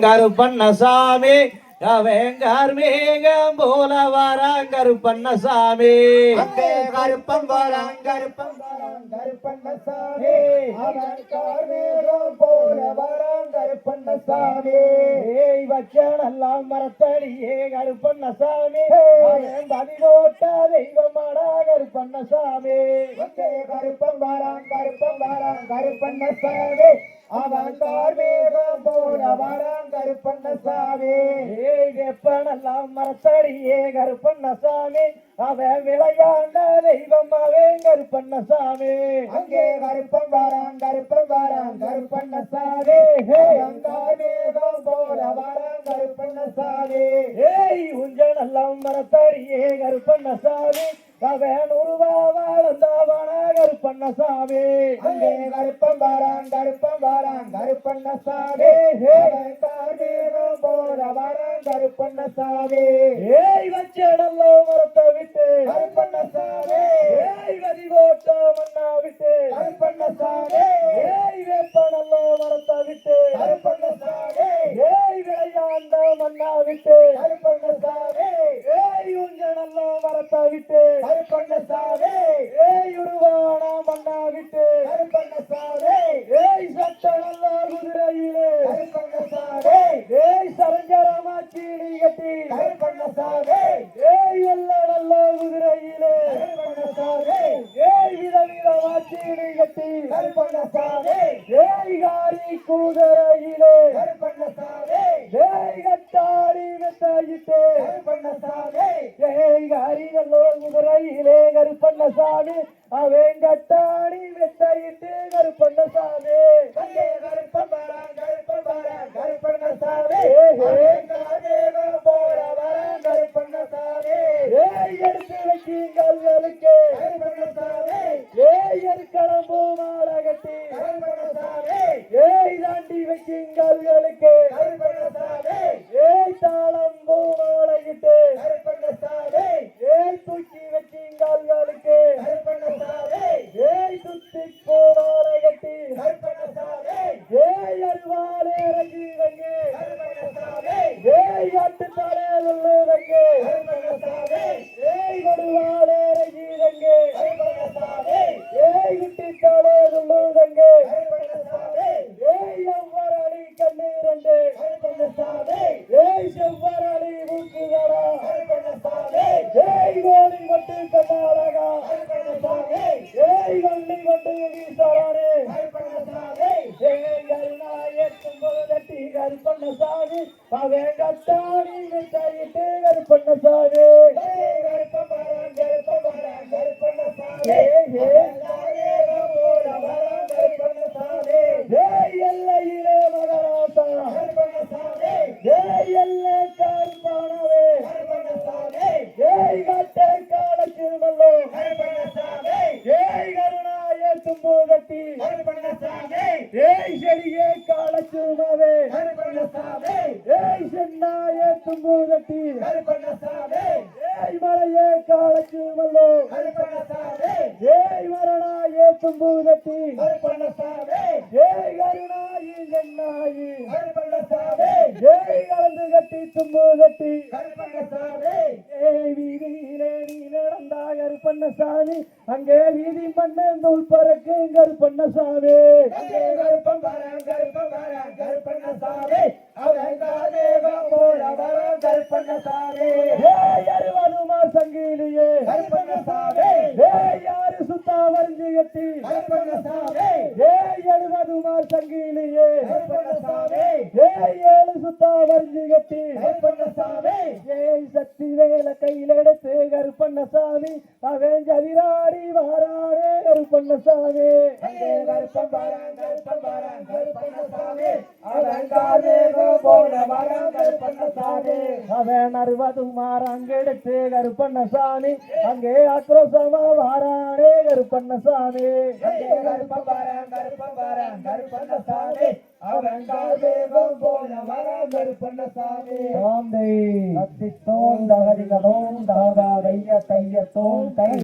கருப்பண்ணசாமி வேங்கார் மேகம் போல வாராங் கருப்பண்ணசாமி கருப்பம் வாராங் கருப்பம் வாராங் கருப்பண்ணசாமி மேகம் போல வாராங் கருப்பண்ணசாமி வச்சனெல்லாம் மரத்தடியே கருப்பண்ணசாமி பதிவோட்ட தெய்வமாடா கருப்பண்ணசாமி கருப்பம் வாராங் கருப்பண்ணசாமி அவன் மேகம் போல வாராங் கருப்பண்ணசாமி எப்பனெல்லாம் மரத்தடியே கருப்பண்ணசாமி அவன் விளையாண்ட தெய்வம் அவன் கருப்பண்ணசாமி அங்கே கருப்பம் வாராங் கருப்பண்ணசாமி மேகம் போல வாராங் கருப்பண்ணசாமி உஞ்சனெல்லாம் மரத்தடியே கருப்பண்ணசாமி அவன் உருவா வாழ்ந்தவன கருப்பண்ணசாமி அங்கே கருப்பம் வாராங் கருப்பண்ணசாமி மேகம் போல வாராங் கருப்பண்ணசாமி வச்சடல்லோ மரத்தை விட்டு கருப்பண்ணசாமி வதிவோட்ட மண்ணா விட்டு கருப்பண்ணசாமி வேப்பனல்லோ மரத்தை விட்டு கருப்பண்ணசாமி விளையாண்ட மண்ணா விட்டு கருப்பண்ணசாமி உஞ்சனல்லோ மரத்தை விட்டு கருப்பண்ணசாமி உருவான மண்ணா விட்டு கருப்பண்ணசாமி சட்டனல்லோ குதிரையிலே கருப்பண்ணசாமி சரஞ்சரமாச்சீடி கட்டி கருப்பண்ணசாமி வெள்ளனல்லோ குதிரையிலே கருப்பண்ணசாமி விதவிதமாச்சீடி கட்டி கருப்பண்ணசாமி காரி குதிரையிலே கருப்பண்ணசாமி கட்டாடி வெட்டாயிட்டு கருப்பண்ணசாமி காரிகளோ குதிரையிலே கருப்பண்ணசாமி அவன் கட்டாடி வெட்டாயிட்டு கருப்பண்ணசாமி கருப்பம் வாராங் கருப்பண்ணசாமி மேகம் போல வாராங் கருப்பண்ணசாமி எடுத்து வைக்கீங்களுக்கு கருப்பண்ணசாமி எருக்களம்பூ மாலை கட்டி கருப்பண்ணசாமி தாண்டி வைக்கீங்களுக்கு கருப்பண்ணசாமி தாளம்பூ மாலையிட்டு கருப்பண்ணசாமி தூக்கி வைக்கீங்களுக்கு கருப்பண்ணசாமி சுத்தி பூ மாலை கட்டி கருப்பண்ணசாமி அருவாலே இறங்கிதங்க கருப்பண்ணசாமி ஆட்டு தாளே உள்ளதங்க கருப்பண்ணசாமி கொடுவாலே இறங்கிதங்க கருப்பண்ணசாமி குட்டி தாளே உள்ளதங்க கருப்பண்ணசாமி எவ்வரளி கண்ணீரண்டு கருப்பண்ணசாமி செவ்வரளி மூக்குதடா கருப்பண்ணசாமி கோழி கொட்டு கண்ணாரகா கருப்பண்ணசாமி வள்ளி கொண்டு வீசாரானே கருப்பண்ணசாமி தட்டி கருப்பண்ணசாமி அவன் கட்டாணி விட்டாயிட்டு கருப்பண்ணசாமி கருப்பம் வாராங் கருப்பண்ணசாமி மேகம் போல வாராங் கருப்பண்ணசாமி எல்லையிலே மகராசா கருப்பண்ணசாமி எல்லை கருப்பானவே கருப்பண்ணசாமி கட்டை காலச்சிறுமல்லோ கருப்பண்ணசாமி கருணாய தும்பு கட்டி கருப்பண்ணசாமி செடியே காலச்சிறுமவே கருப்பண்ணசாமி சென்னாய தும்பு கட்டி கருப்பண்ணசாமி மலையே காலச்சிறுமல்லோ கருப்பண்ணசாமி மரணாய தும்பு கட்டி கருப்பண்ணசாமி கருணாயி சென்னாயி கருப்பண்ணசாமி கலந்து கட்டி தும்பு கட்டி கருப்பண்ணசாமி வீதியிலே நீ நடந்தா கருப்பண்ணசாமி அங்கே வீதி மண்ணு நூல் பறக்கு கருப்பண்ணசாமி கருப்பம் வாராங் கருப்பண்ணசாமி அவன் மேகம் போல வாராங் கருப்பண்ணசாமி அறுபதுமார் சங்கிலியே கருப்பண்ணசாமி யாரு சுத்தா வரைஞ்சு கட்டி கருப்பண்ணசாமி எழுபதுமார் சங்கிலியே கருப்பண்ணசாமி ஏழு சுத்தா வரைஞ்சு கட்டி கருப்பண்ணசாமி சக்தி வேலை கையில் எடுத்து கருப்பண்ணசாமி அவன் ஜதிராடி வாராரே கருப்பண்ணசாமி கருப்பம் வாராங் கருப்பண்ணசாமி அவன் மேகம் போல வாராங் கருப்பண்ணசாமி அவன் 60 மார் அங்கெடுத்து கருப்பண்ணசாமி அங்கே ஆக்ரோசமா வாரானே கருப்பண்ணசாமி கருப்பம் வாராங் கருப்பண்ணசாமி அவன் மேகம் போல வாராங் கருப்பண்ணசாமி தோந்தை தோம் தகதிகளோம் தாதா தைய தைய தோம் தை